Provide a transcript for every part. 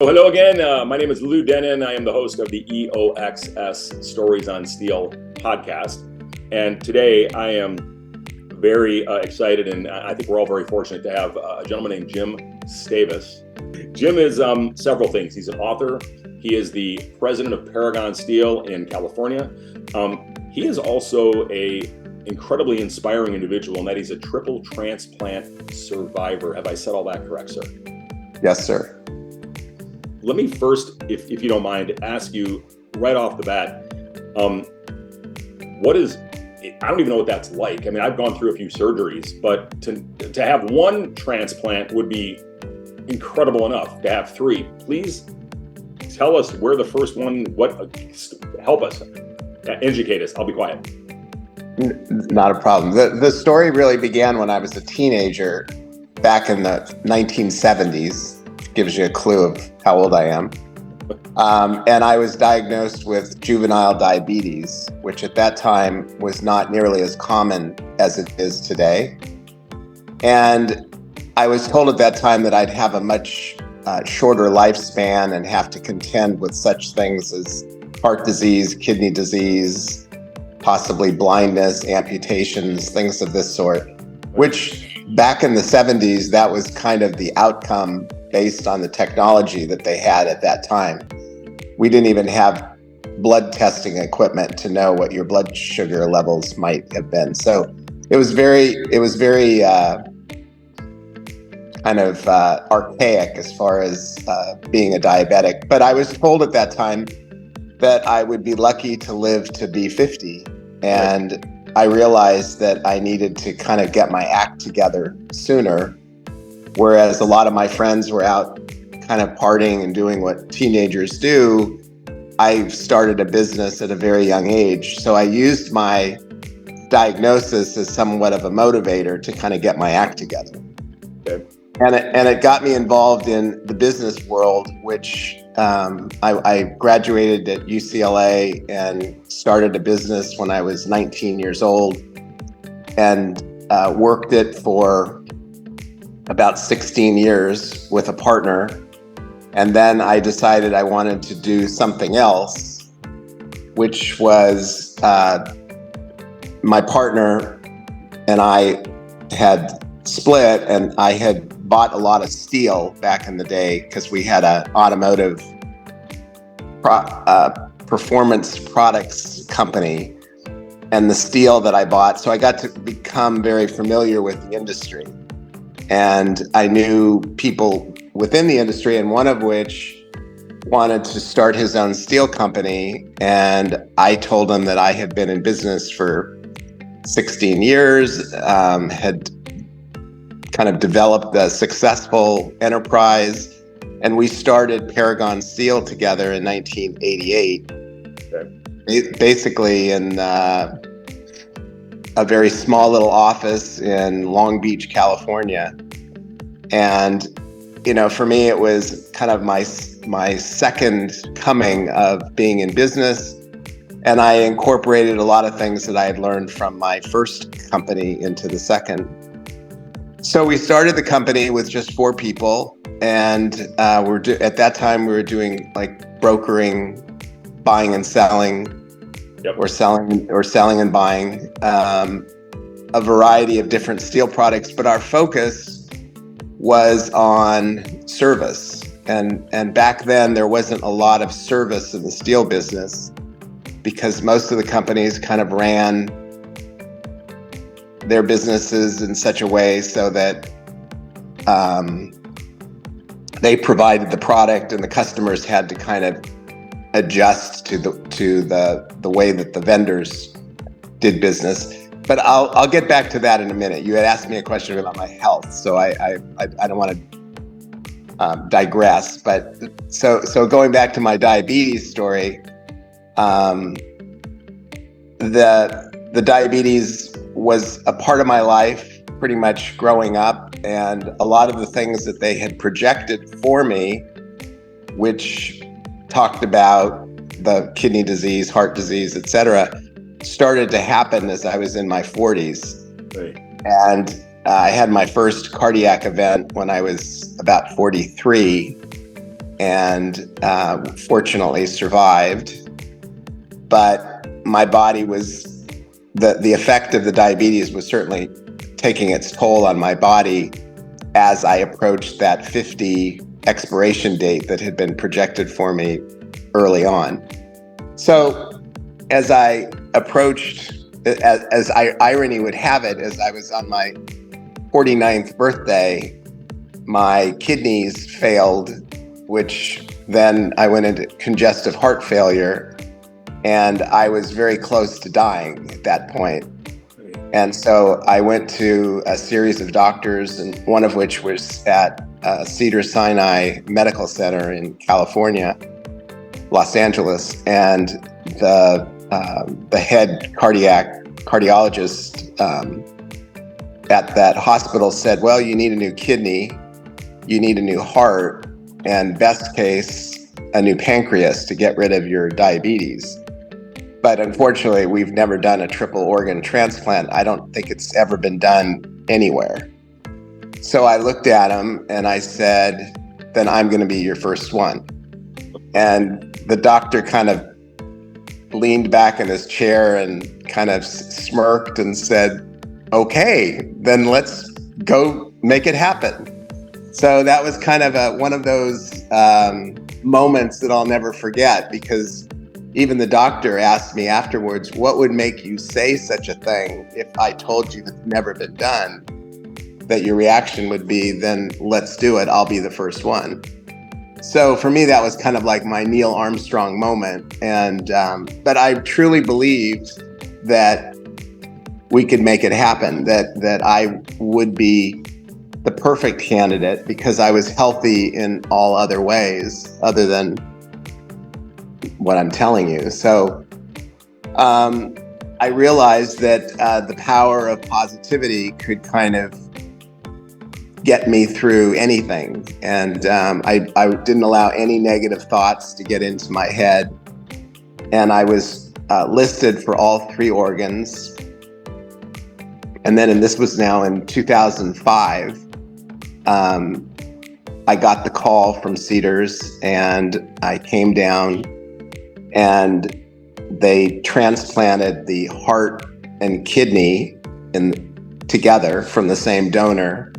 Hello again. My name is Lew Dennen. I am the host of the EOXS Stories on Steel podcast. And today I am very excited, and I think we're all very fortunate to have a gentleman named Jim Stavis. Jim is several things. He's an author. He is the president of Paragon Steel in California. He is also a incredibly inspiring individual in that he's a triple transplant survivor. Have I said all that correct, sir? Yes, sir. Let me first, if you don't mind, ask you right off the bat, I don't even know what that's like. I mean, I've gone through a few surgeries, but to have one transplant would be incredible enough. To have three, please tell us where the first one, help us, educate us. I'll be quiet. Not a problem. The story really began when I was a teenager back in the 1970s. Gives you a clue of how old I am. And I was diagnosed with juvenile diabetes, which at that time was not nearly as common as it is today. And I was told at that time that I'd have a much shorter lifespan and have to contend with such things as heart disease, kidney disease, possibly blindness, amputations, things of this sort, which back in the 70s, that was kind of the outcome based on the technology that they had at that time. We didn't even have blood testing equipment to know what your blood sugar levels might have been. So it was very kind of archaic as far as being a diabetic. But I was told at that time that I would be lucky to live to be 50. And I realized that I needed to kind of get my act together sooner. Whereas a lot of my friends were out kind of partying and doing what teenagers do, I started a business at a very young age. So I used my diagnosis as somewhat of a motivator to kind of get my act together. Okay. And it got me involved in the business world, which I graduated at UCLA and started a business when I was 19 years old and worked it for about 16 years with a partner. And then I decided I wanted to do something else, which was my partner and I had split, and I had bought a lot of steel back in the day because we had an automotive performance products company, and the steel that I bought. So I got to become very familiar with the industry. And I knew people within the industry, and one of which wanted to start his own steel company. And I told him that I had been in business for 16 years, had kind of developed a successful enterprise. And we started Paragon Steel together in 1988, basically in a very small little office in Long Beach, California. And, for me, it was kind of my second coming of being in business. And I incorporated a lot of things that I had learned from my first company into the second. So we started the company with just 4 people. And at that time, we were doing like brokering, buying and selling. Yep. Or selling and buying a variety of different steel products, but our focus was on service. And back then there wasn't a lot of service in the steel business because most of the companies kind of ran their businesses in such a way so that they provided the product and the customers had to kind of adjust to the way that the vendors did business. But I'll get back to that in a minute. You had asked me a question about my health, so I don't want to digress. But so going back to my diabetes story, the diabetes was a part of my life pretty much growing up, and a lot of the things that they had projected for me, which talked about the kidney disease, heart disease, etc., started to happen as I was in my 40s. Right. And I had my first cardiac event when I was about 43. and fortunately survived. But my body was, the effect of the diabetes was certainly taking its toll on my body as I approached that 50 expiration date that had been projected for me early on. So as I approached, as irony would have it, as I was on my 49th birthday, my kidneys failed, which then I went into congestive heart failure, and I was very close to dying at that point. And so I went to a series of doctors, and one of which was at Cedars-Sinai Medical Center in California, Los Angeles, and the head cardiologist at that hospital said, well, you need a new kidney, you need a new heart, and best case, a new pancreas to get rid of your diabetes. But unfortunately, we've never done a triple organ transplant. I don't think it's ever been done anywhere. So I looked at him and I said, then I'm going to be your first one. And the doctor kind of leaned back in his chair and kind of smirked and said, okay, then let's go make it happen. So that was kind of one of those moments that I'll never forget, because even the doctor asked me afterwards, what would make you say such a thing if I told you it's never been done? That your reaction would be, then let's do it, I'll be the first one. So for me, that was kind of like my Neil Armstrong moment. And but I truly believed that we could make it happen, that I would be the perfect candidate because I was healthy in all other ways other than what I'm telling you. So I realized that the power of positivity could kind of get me through anything. And I didn't allow any negative thoughts to get into my head. And I was listed for all 3 organs. And then, and this was now in 2005, I got the call from Cedars and I came down and they transplanted the heart and kidney together from the same donor.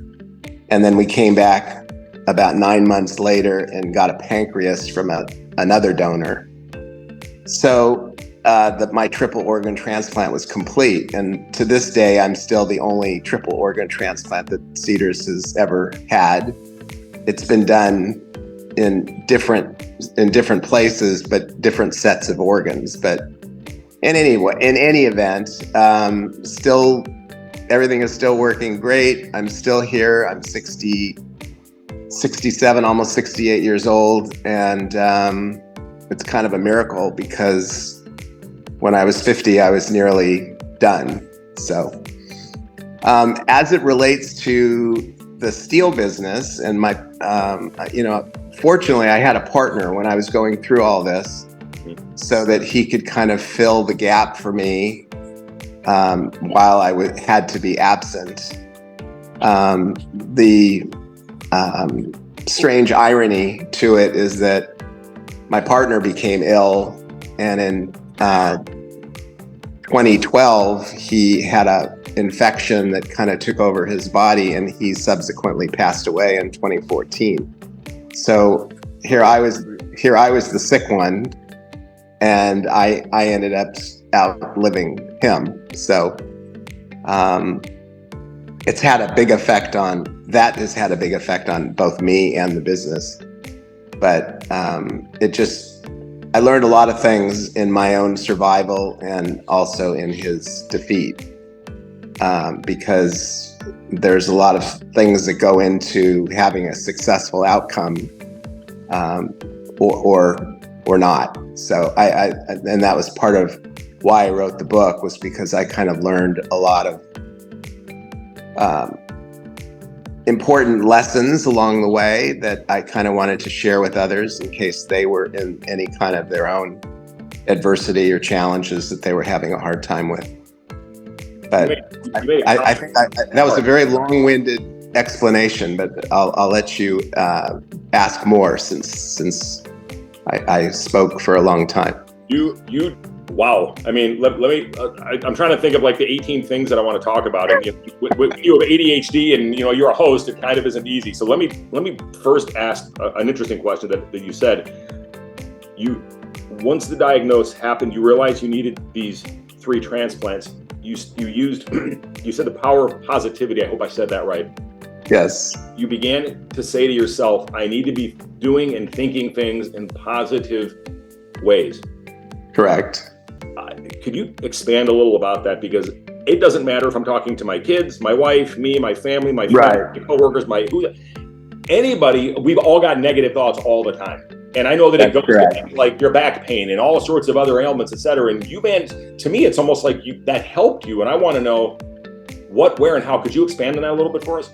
And then we came back about 9 months later and got a pancreas from another donor. So my triple organ transplant was complete. And to this day, I'm still the only triple organ transplant that Cedars has ever had. It's been done in different places, but different sets of organs. But in any event, still everything is still working great. I'm still here. I'm 67, almost 68 years old. And it's kind of a miracle because when I was 50, I was nearly done. So as it relates to the steel business and my, fortunately, I had a partner when I was going through all this so that he could kind of fill the gap for me while I had to be absent. The strange irony to it is that my partner became ill, and in 2012, he had an infection that kind of took over his body, and he subsequently passed away in 2014. So here I was the sick one, and I ended up outliving him. So it's had a big effect on both me and the business. But I learned a lot of things in my own survival and also in his defeat, because there's a lot of things that go into having a successful outcome, or not. So and that was part of why I wrote the book, was because I kind of learned a lot of important lessons along the way that I kind of wanted to share with others in case they were in any kind of their own adversity or challenges that they were having a hard time with. But I think that was a very long-winded explanation, but I'll let you ask more since I spoke for a long time. Wow. I mean, let me. I'm trying to think of like the 18 things that I want to talk about. And you have ADHD, and you're a host. It kind of isn't easy. So let me first ask an interesting question that you said. Once the diagnosis happened, you realized you needed these 3 transplants. You said the power of positivity. I hope I said that right. Yes. You began to say to yourself, I need to be doing and thinking things in positive ways. Correct. Could you expand a little about that? Because it doesn't matter if I'm talking to my kids, my wife, me, my family, my friends, my coworkers, anybody, we've all got negative thoughts all the time. And I know that it goes to like your back pain and all sorts of other ailments, et cetera. And to me, it's almost like that helped you. And I want to know what, where, and how. Could you expand on that a little bit for us?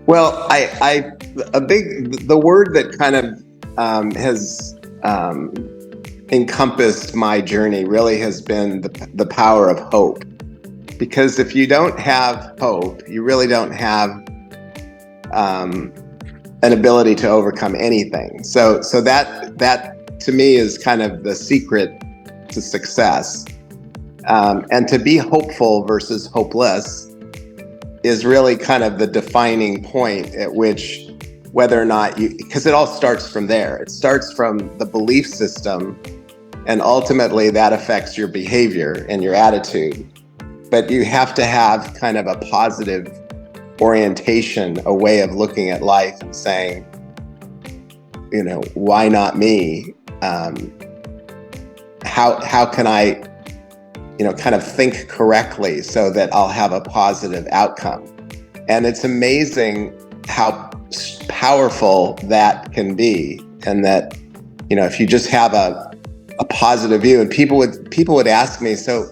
Well, the word that kind of has encompassed my journey really has been the power of hope. Because if you don't have hope, you really don't have an ability to overcome anything. So that to me is kind of the secret to success. And to be hopeful versus hopeless is really kind of the defining point at which whether or not because it all starts from there. It starts from the belief system, and ultimately that affects your behavior and your attitude. But you have to have kind of a positive orientation, a way of looking at life and saying, why not me? How can I, kind of think correctly so that I'll have a positive outcome? And it's amazing how powerful that can be. And that, if you just have a positive view, and people would ask me, so,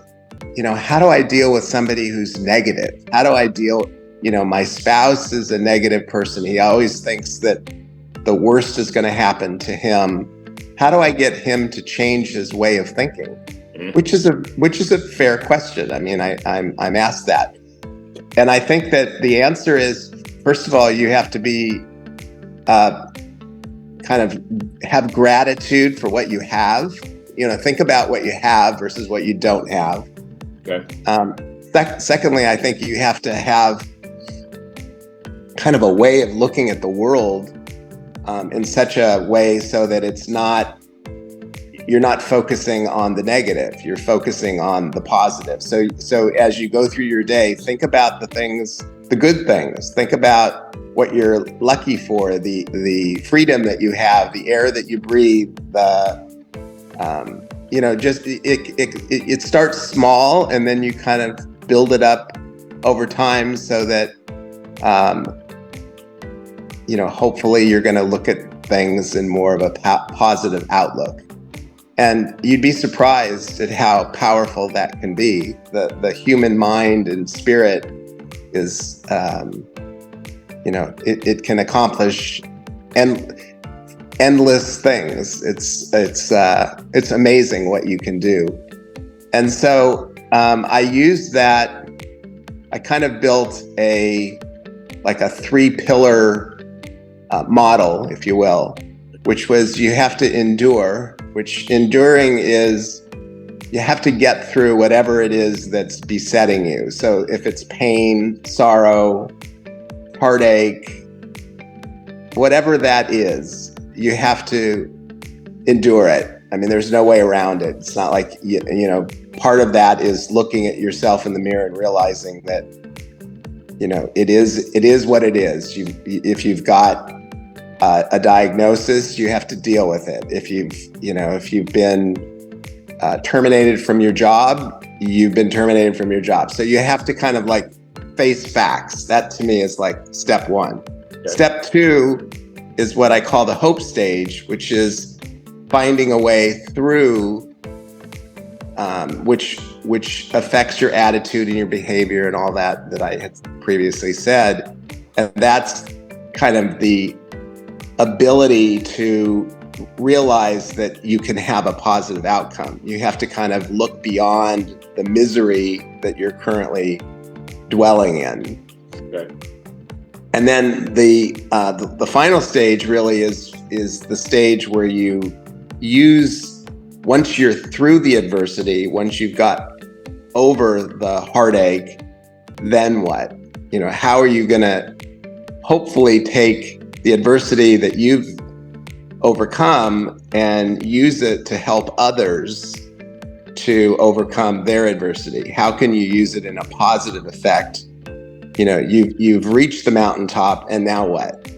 how do I deal with somebody who's negative? How do I deal, my spouse is a negative person. He always thinks that the worst is going to happen to him. How do I get him to change his way of thinking? Mm-hmm. Which is a fair question. I mean, I'm asked that. And I think that the answer is, first of all, you have to be kind of have gratitude for what you have. Think about what you have versus what you don't have. Okay. Secondly, I think you have to have kind of a way of looking at the world in such a way so that you're not focusing on the negative, you're focusing on the positive. So as you go through your day, think about the good things. Think about what you're lucky for, the freedom that you have, the air that you breathe, it starts small, and then you kind of build it up over time so that, hopefully you're going to look at things in more of a positive outlook. And you'd be surprised at how powerful that can be. The human mind and spirit is, it can accomplish endless things. It's amazing what you can do. And so I used that. I kind of built a 3-pillar model, if you will, which was you have to endure, which enduring is you have to get through whatever it is that's besetting you. So if it's pain, sorrow, heartache, whatever that is, you have to endure it. I mean, there's no way around it. It's not like, part of that is looking at yourself in the mirror and realizing that, it is what it is. If you've got a diagnosis, you have to deal with it. If you've been terminated from your job, you've been terminated from your job. So you have to kind of like face facts. That to me is like step 1. Okay. Step 2 is what I call the hope stage, which is finding a way through, which affects your attitude and your behavior and all that I had previously said. And that's kind of the ability to realize that you can have a positive outcome. You have to kind of look beyond the misery that you're currently dwelling in. Okay. And then the final stage really is the stage where you use, once you're through the adversity, once you've got over the heartache, then what? How are you going to hopefully take the adversity that you've overcome and use it to help others to overcome their adversity? How can you use it in a positive effect? You've reached the mountaintop, and now what?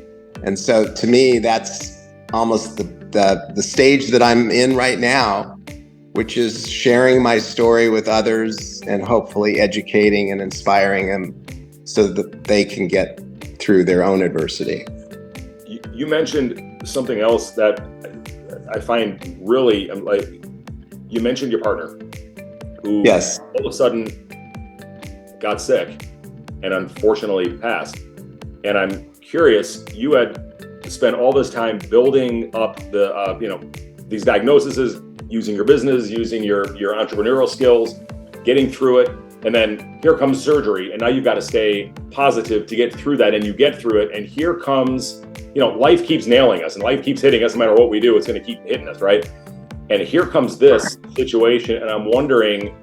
And so to me, that's almost the stage that I'm in right now, which is sharing my story with others and hopefully educating and inspiring them so that they can get through their own adversity. You mentioned something else that I find really, like, you mentioned your partner who Yes. all of a sudden got sick and unfortunately passed. And I'm curious, you had spent all this time building up these diagnoses, using your business, using your entrepreneurial skills, getting through it. And then here comes surgery. And now you've got to stay positive to get through that. And you get through it. And here comes, life keeps nailing us and life keeps hitting us. No matter what we do, it's going to keep hitting us, right? And here comes this situation. And I'm wondering,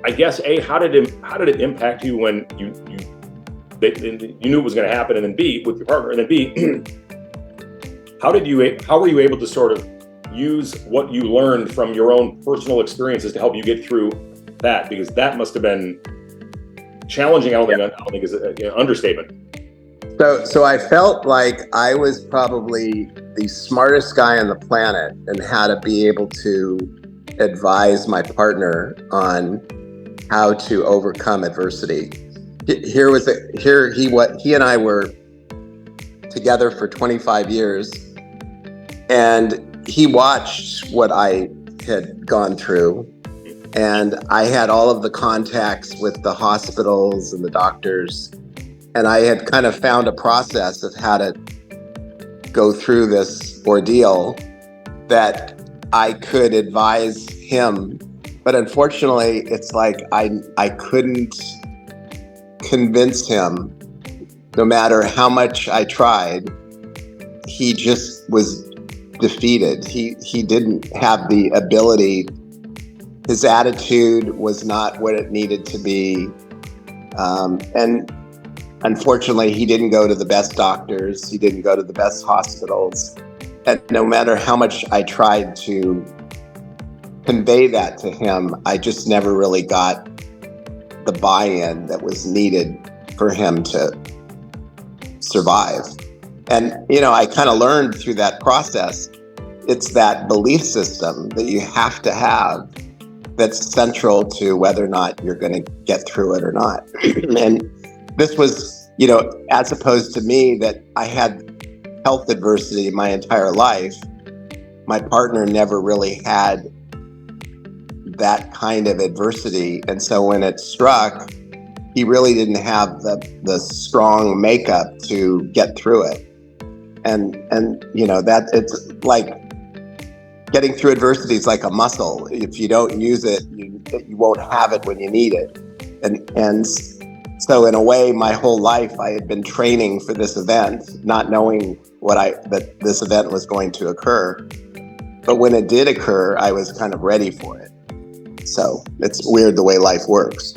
I guess, A, how did it impact you when you knew it was going to happen? And then B, with your partner, and then B, how were you able to sort of use what you learned from your own personal experiences to help you get through that? Because that must have been challenging. I don't think is an understatement. So I felt like I was probably the smartest guy on the planet and how to be able to advise my partner on how to overcome adversity. He and I were together for 25 years, and he watched what I had gone through, and I had all of the contacts with the hospitals and the doctors, and I had kind of found a process of how to go through this ordeal that I could advise him. But unfortunately, it's like I couldn't convince him. No matter how much I tried, he just was defeated. He didn't have the ability. His attitude was not what it needed to be. And unfortunately, he didn't go to the best doctors. He didn't go to the best hospitals. And no matter how much I tried to convey that to him, I just never really got the buy-in that was needed for him to survive. And, I kind of learned through that process, it's that belief system that you have to have that's central to whether or not you're going to get through it or not. And this was, as opposed to me, that I had health adversity my entire life, my partner never really had that kind of adversity. And so when it struck, he really didn't have the strong makeup to get through it. And that it's like getting through adversity is like a muscle. If you don't use it, you won't have it when you need it. And so in a way, my whole life I had been training for this event, not knowing that this event was going to occur. But when it did occur, I was kind of ready for it. So it's weird the way life works.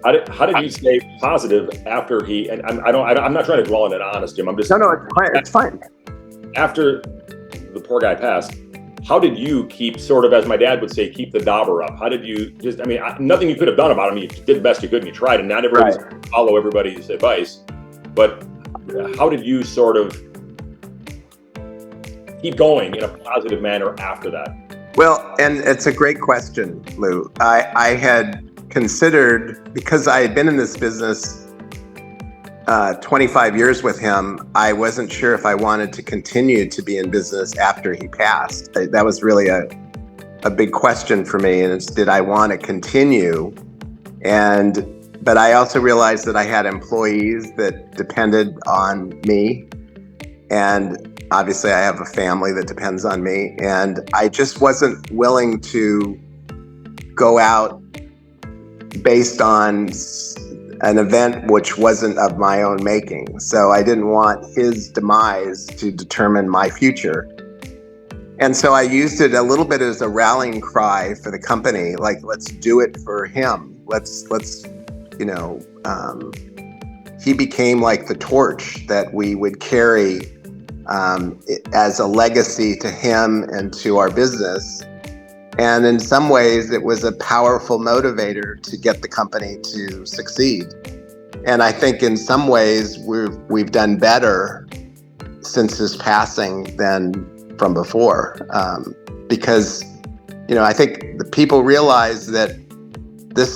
How did you stay positive after he? And I'm not trying to dwell on it, honest, Jim. I'm just no. It's fine. After the poor guy passed, how did you keep, sort of, as my dad would say, keep the dauber up? How did you just? Nothing you could have done about him. You did the best you could, and you tried, and not everybody follow everybody's advice. But how did you sort of keep going in a positive manner after that? Well, and it's a great question, Lou. I had considered, because I had been in this business 25 years with him, I wasn't sure if I wanted to continue to be in business after he passed. That was really a big question for me, and it's, did I want to continue? But I also realized that I had employees that depended on me, and obviously I have a family that depends on me, and I just wasn't willing to go out based on an event which wasn't of my own making. So I didn't want his demise to determine my future. And so I used it a little bit as a rallying cry for the company, like, let's do it for him. Let's he became like the torch that we would carry as a legacy to him and to our business. And in some ways, it was a powerful motivator to get the company to succeed. And I think in some ways, we've done better since his passing than from before, because I think the people realize that this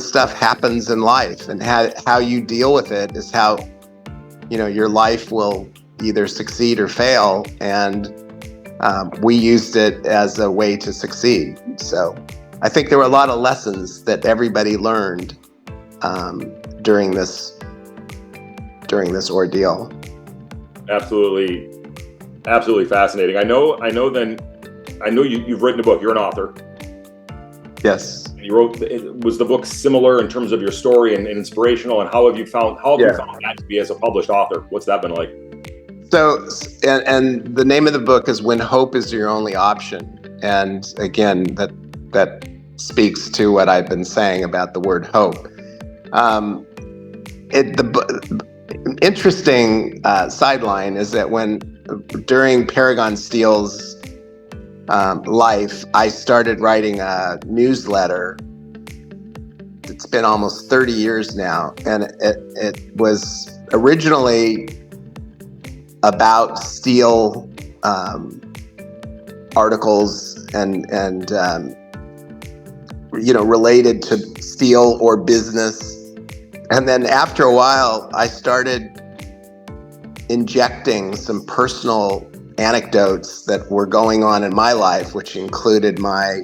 stuff happens in life, and how you deal with it is how your life will either succeed or fail. And we used it as a way to succeed. So I think there were a lot of lessons that everybody learned during this ordeal. Absolutely fascinating. I know you've written a book. You're an author. Yes. You wrote. Was the book similar in terms of your story and inspirational? And how have you found that to be as a published author? What's that been like? So, and the name of the book is When Hope is Your Only Option. And again, that speaks to what I've been saying about the word hope. Interesting sideline is that during Paragon Steel's life, I started writing a newsletter. It's been almost 30 years now, and it was originally about steel articles and related to steel or business. And then after a while, I started injecting some personal anecdotes that were going on in my life, which included my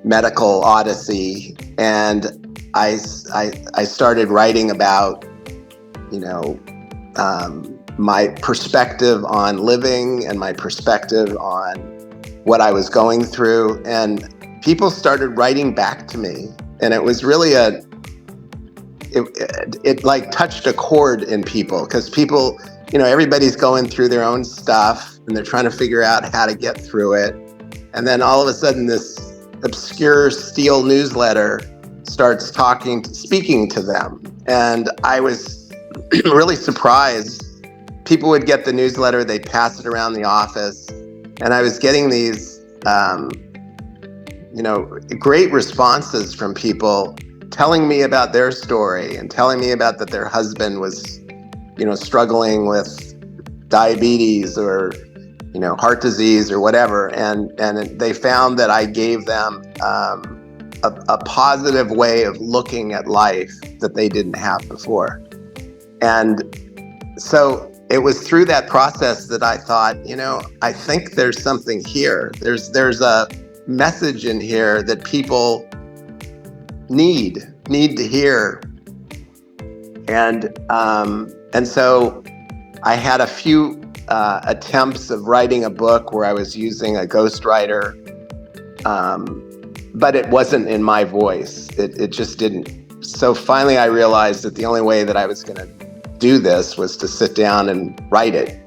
medical odyssey. And I started writing about, my perspective on living and my perspective on what I was going through. And people started writing back to me. And it was really it like touched a chord in people, because people, everybody's going through their own stuff and they're trying to figure out how to get through it. And then all of a sudden this obscure steel newsletter starts speaking to them. And I was really surprised. People would get the newsletter, they'd pass it around the office, and I was getting these, great responses from people telling me about their story and telling me about that their husband was, struggling with diabetes or, heart disease or whatever. And they found that I gave them a positive way of looking at life that they didn't have before. And so it was through that process that I thought, I think there's something here. There's a message in here that people need to hear. And so I had a few attempts of writing a book where I was using a ghostwriter, but it wasn't in my voice. It just didn't. So finally I realized that the only way that I was going to do this was to sit down and write it.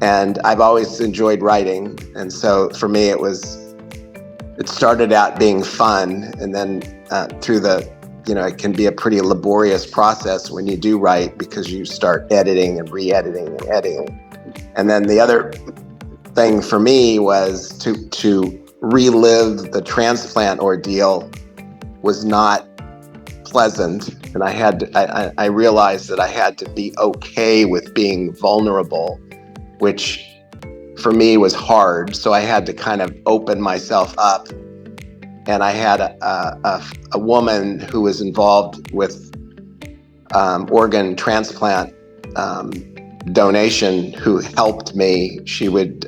And I've always enjoyed writing. And so for me, it started out being fun. And then through it can be a pretty laborious process when you do write, because you start editing and re-editing and editing. And then the other thing for me was to relive the transplant ordeal was not pleasant. And I realized that I had to be okay with being vulnerable, which for me was hard. So I had to kind of open myself up. And I had a woman who was involved with organ transplant donation who helped me. She would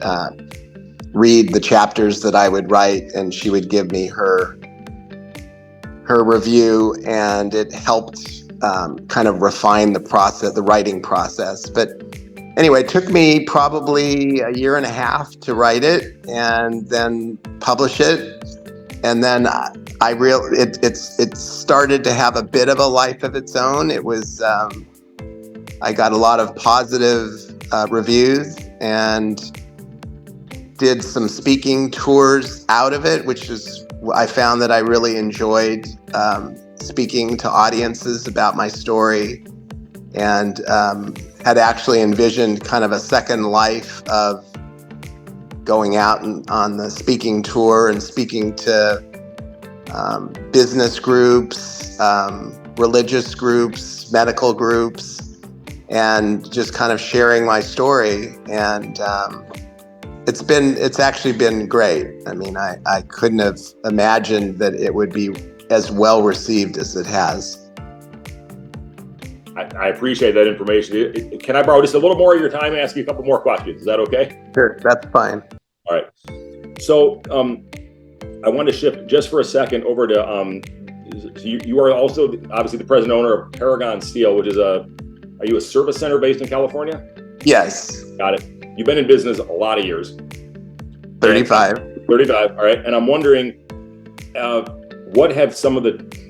read the chapters that I would write, and she would give me her review, and it helped kind of refine the writing process. But anyway, it took me probably a year and a half to write it and then publish it. And then it started to have a bit of a life of its own. It was I got a lot of positive reviews and did some speaking tours out of it, which is I found that I really enjoyed speaking to audiences about my story, and had actually envisioned kind of a second life of going out on the speaking tour and speaking to business groups, religious groups, medical groups, and just kind of sharing my story. And it's actually been great. I mean, I couldn't have imagined that it would be as well received as it has. I appreciate that information. Can I borrow just a little more of your time and ask you a couple more questions? Is that okay? Sure, that's fine. All right. So I want to shift just for a second over to you are also obviously the president owner of Paragon Steel, which is are you a service center based in California? Yes. Got it. You've been in business a lot of years. 35. 35. All right. And I'm wondering, what have some of the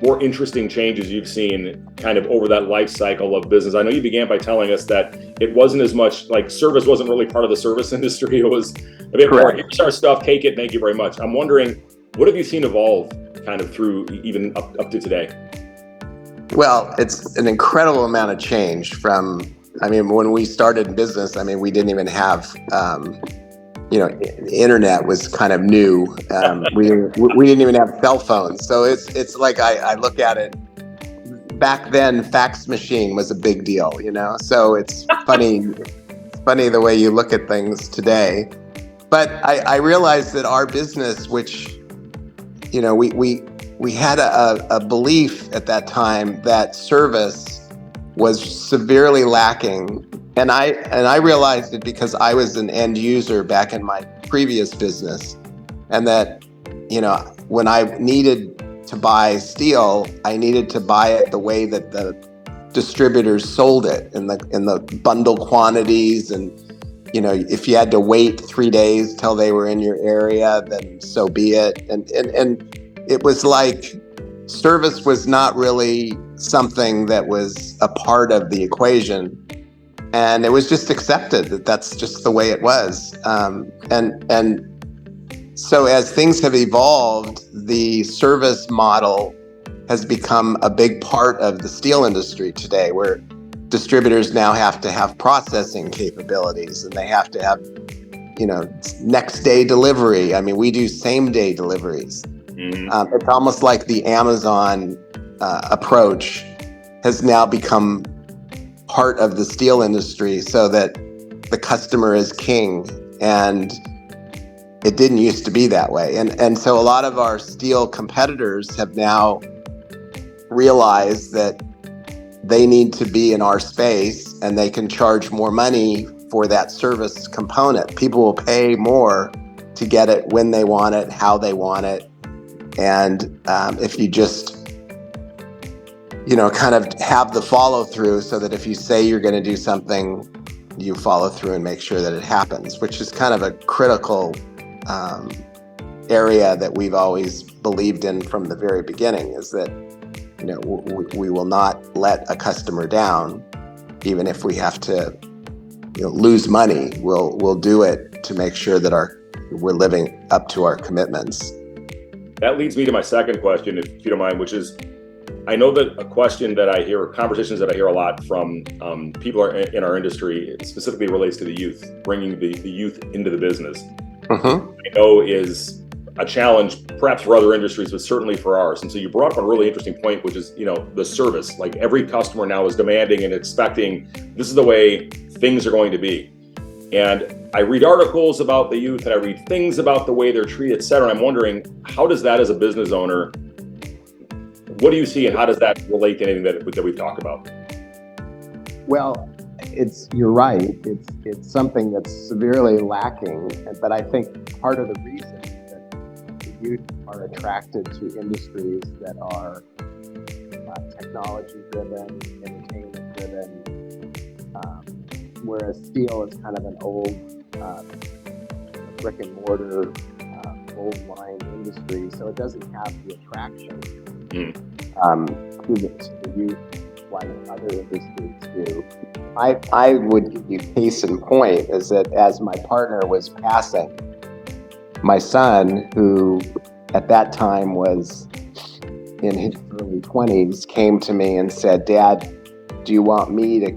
more interesting changes you've seen kind of over that life cycle of business? I know you began by telling us that it wasn't as much like service wasn't really part of the service industry. It was a bit more, here's our stuff, take it, thank you very much. I'm wondering, what have you seen evolve kind of through even up to today? Well, it's an incredible amount of change from, I mean, when we started in business, I mean, we didn't even have, the internet was kind of new. We didn't even have cell phones. So it's like, I look at it, back then, fax machine was a big deal, so it's funny the way you look at things today. But I realized that our business, which, we had a belief at that time that service was severely lacking. And I realized it because I was an end user back in my previous business, and that, when I needed to buy steel, I needed to buy it the way that the distributors sold it in the bundle quantities. And, if you had to wait 3 days till they were in your area, then so be it. And it was like service was not really something that was a part of the equation. And it was just accepted that that's just the way it was. And so as things have evolved, the service model has become a big part of the steel industry today, where distributors now have to have processing capabilities, and they have to have, next day delivery. I mean, we do same day deliveries. Mm-hmm. It's almost like the Amazon approach has now become part of the steel industry, so that the customer is king, and it didn't used to be that way. And so a lot of our steel competitors have now realized that they need to be in our space, and they can charge more money for that service component. People will pay more to get it when they want it, how they want it. And if you just kind of have the follow through, so that if you say you're going to do something, you follow through and make sure that it happens, which is kind of a critical area that we've always believed in from the very beginning, is that, we will not let a customer down, even if we have to, lose money. We'll do it to make sure that we're living up to our commitments. That leads me to my second question, if you don't mind, which is, I know that a question that I hear, conversations that I hear a lot from people in our industry, specifically relates to the youth, bringing the youth into the business. Uh-huh. I know is a challenge, perhaps for other industries, but certainly for ours. And so you brought up a really interesting point, which is, the service. Like, every customer now is demanding and expecting this is the way things are going to be. And I read articles about the youth, and I read things about the way they're treated, et cetera. And I'm wondering, how does that, as a business owner, what do you see, and how does that relate to anything that we've talked about? Well, you're right. It's something that's severely lacking. But I think part of the reason that the youth are attracted to industries that are technology-driven, entertainment-driven, whereas steel is kind of an old brick and mortar, old line industry, so it doesn't have the attraction Mm. to the youth like other industries do. I would give you case in point is that as my partner was passing, my son, who at that time was in his early 20s, came to me and said, "Dad, do you want me to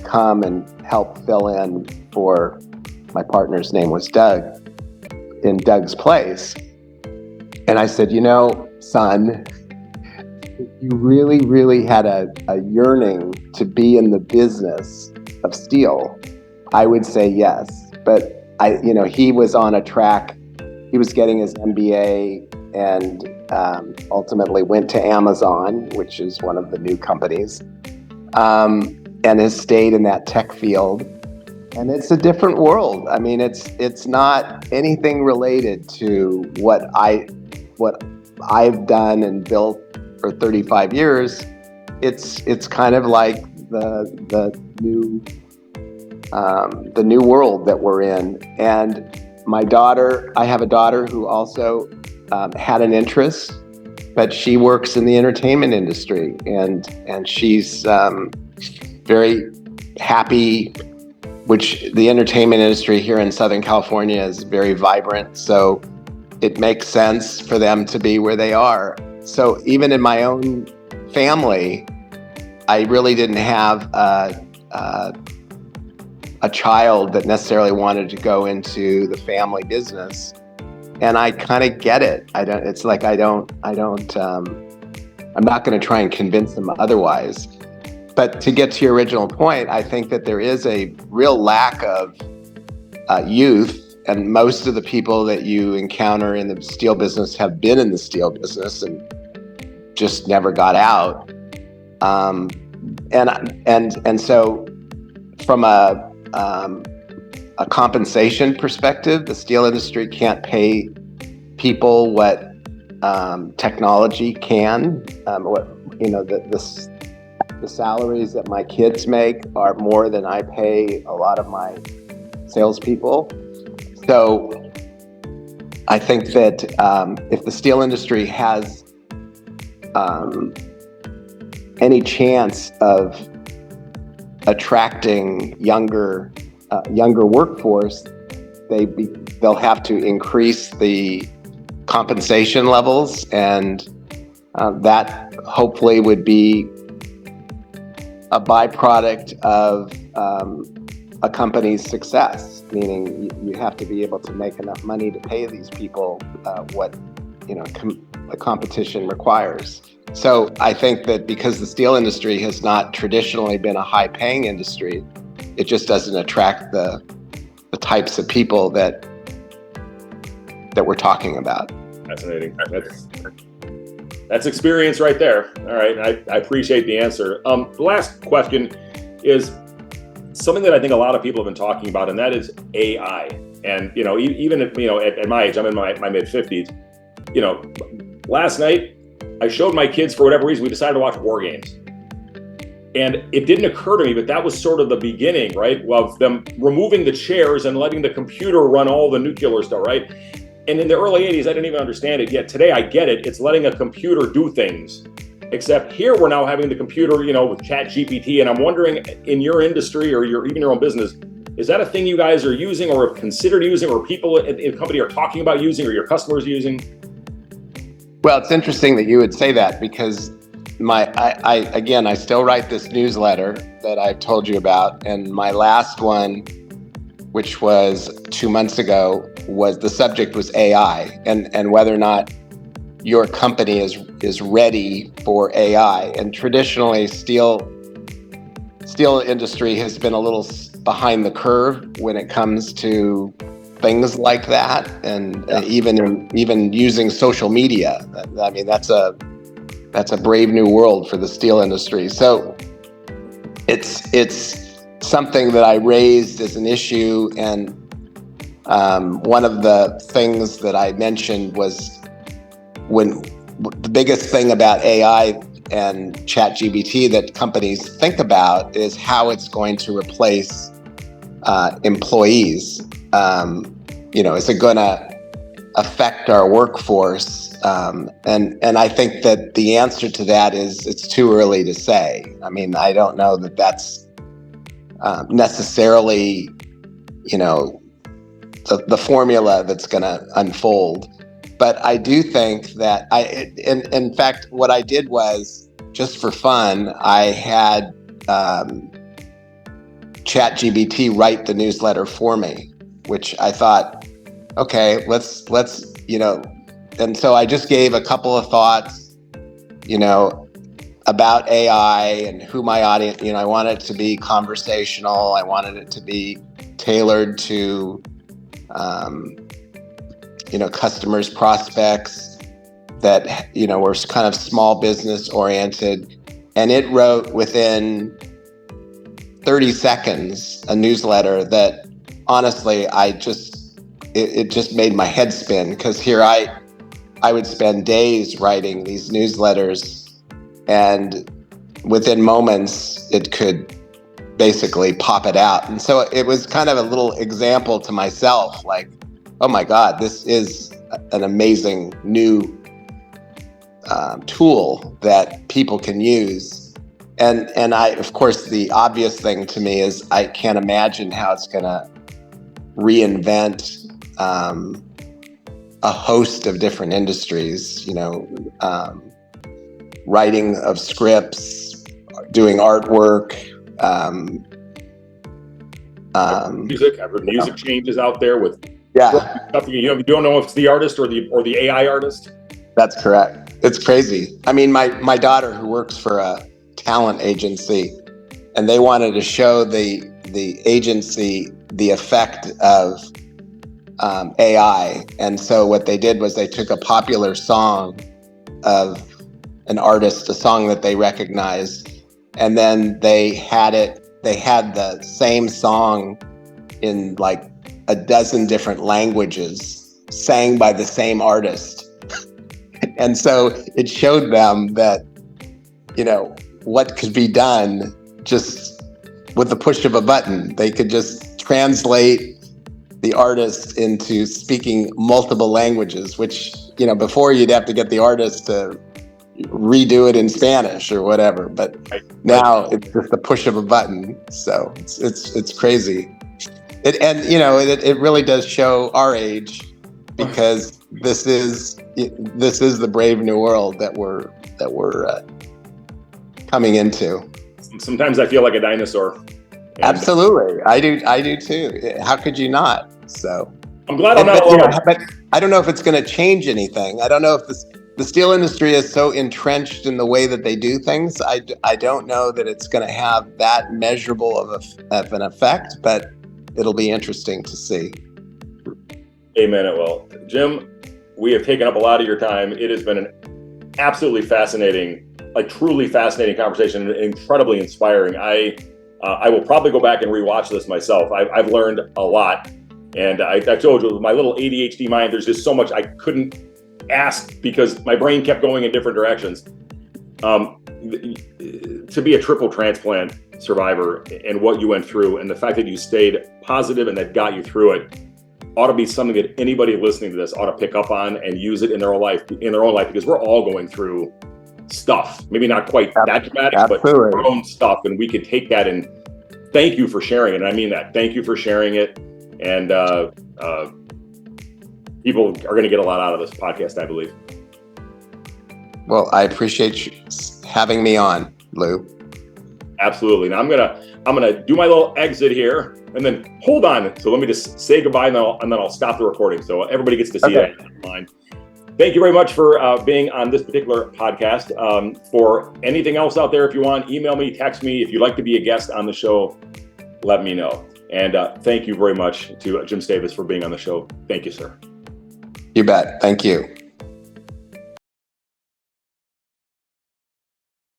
come and help fill in for," my partner's name was Doug, "in Doug's place?" And I said, "Son, if you really, really had a yearning to be in the business of steel, I would say yes." But he was on a track. He was getting his MBA and ultimately went to Amazon, which is one of the new companies, and has stayed in that tech field. And it's a different world. I mean, it's not anything related to what I've done and built for 35 years. It's kind of like the new world that we're in. And I have a daughter who also had an interest, but she works in the entertainment industry, and she's very happy, which the entertainment industry here in Southern California is very vibrant. So it makes sense for them to be where they are. So even in my own family, I really didn't have a child that necessarily wanted to go into the family business. And I kind of get it. I'm not going to try and convince them otherwise. But to get to your original point, I think that there is a real lack of youth, and most of the people that you encounter in the steel business have been in the steel business and just never got out. And so from a compensation perspective, the steel industry can't pay people what technology can. The salaries that my kids make are more than I pay a lot of my salespeople. So I think that if the steel industry has any chance of attracting younger workforce, they'll have to increase the compensation levels, and that hopefully would be a byproduct of a company's success, meaning you have to be able to make enough money to pay these people what the competition requires. So I think that because the steel industry has not traditionally been a high-paying industry, it just doesn't attract the types of people that we're talking about. Fascinating. That's experience right there. All right, I appreciate the answer. The last question is something that I think a lot of people have been talking about, and that is AI. And even if at my age, I'm in my mid-50s. Last night I showed my kids, for whatever reason, we decided to watch war games. And it didn't occur to me, but that was sort of the beginning, right, of them removing the chairs and letting the computer run all the nuclear stuff, right? And in the early 80s, I didn't even understand it. Yet today, I get it. It's letting a computer do things. Except here, we're now having the computer, with ChatGPT. And I'm wondering, in your industry or even your own business, is that a thing you guys are using or have considered using, or people in the company are talking about using, or your customers using? Well, it's interesting that you would say that, because I still write this newsletter that I've told you about, and my last one, which was 2 months ago, the subject was AI and whether or not your company is ready for AI. And traditionally, steel industry has been a little behind the curve when it comes to things like that, and even using social media. I mean, that's a brave new world for the steel industry. So it's something that I raised as an issue, and one of the things that I mentioned was the biggest thing about AI and ChatGPT that companies think about is how it's going to replace employees. Is it going to affect our workforce? And I think that the answer to that is it's too early to say. I mean, I don't know that that's necessarily, the formula that's going to unfold. But I do think that in fact, what I did was, just for fun, I had ChatGPT write the newsletter for me, which I thought, okay, let's, and so I just gave a couple of thoughts, about AI and who my audience, I wanted it to be conversational. I wanted it to be tailored to, customers, prospects that, were kind of small business oriented. And it wrote within 30 seconds a newsletter that honestly, it just made my head spin, because here I would spend days writing these newsletters, and within moments it could basically pop it out. And so it was kind of a little example to myself, like, oh my God, this is an amazing new tool that people can use. And I, of course, the obvious thing to me is I can't imagine how it's going to reinvent a host of different industries, writing of scripts, doing artwork, music. I've heard music changes out there with stuff. You don't know if it's the artist or the AI artist. That's correct. It's crazy. I mean, my daughter, who works for a talent agency, and they wanted to show the agency the effect of AI. And so what they did was they took a popular song of an artist, a song that they recognized, and then they had the same song in like a dozen different languages, sang by the same artist. And so it showed them that, what could be done just with the push of a button. They could just translate the artist into speaking multiple languages, which, before you'd have to get the artist to redo it in Spanish or whatever. But now it's just the push of a button. So it's crazy. It really does show our age, because this is the brave new world that we're coming into. Sometimes I feel like a dinosaur. Absolutely, I do too. How could you not? So I'm glad I'm not alone. But I don't know if it's going to change anything. I don't know if the steel industry is so entrenched in the way that they do things. I don't know that it's going to have that measurable of an effect, but it'll be interesting to see. Amen. It will. Jim, we have taken up a lot of your time. It has been an absolutely fascinating, truly fascinating conversation, and incredibly inspiring. I will probably go back and rewatch this myself. I've learned a lot, and I told you, with my little ADHD mind, there's just so much I couldn't ask because my brain kept going in different directions. To be a triple transplant survivor and what you went through, and the fact that you stayed positive and that got you through it, ought to be something that anybody listening to this ought to pick up on and use it in their own life, because we're all going through stuff, maybe not quite that dramatic, but our own stuff, and we could take that. And thank you for sharing it. And I mean that. Thank you for sharing it. And people are going to get a lot out of this podcast, I believe. Well, I appreciate you having me on, Lew. Absolutely. Now I'm gonna do my little exit here, and then hold on. So let me just say goodbye, and then I'll stop the recording, so everybody gets to see that online. Thank you very much for being on this particular podcast. For anything else out there, if you want, email me, text me. If you'd like to be a guest on the show, let me know. And thank you very much to Jim Stavis for being on the show. Thank you, sir. You bet. Thank you.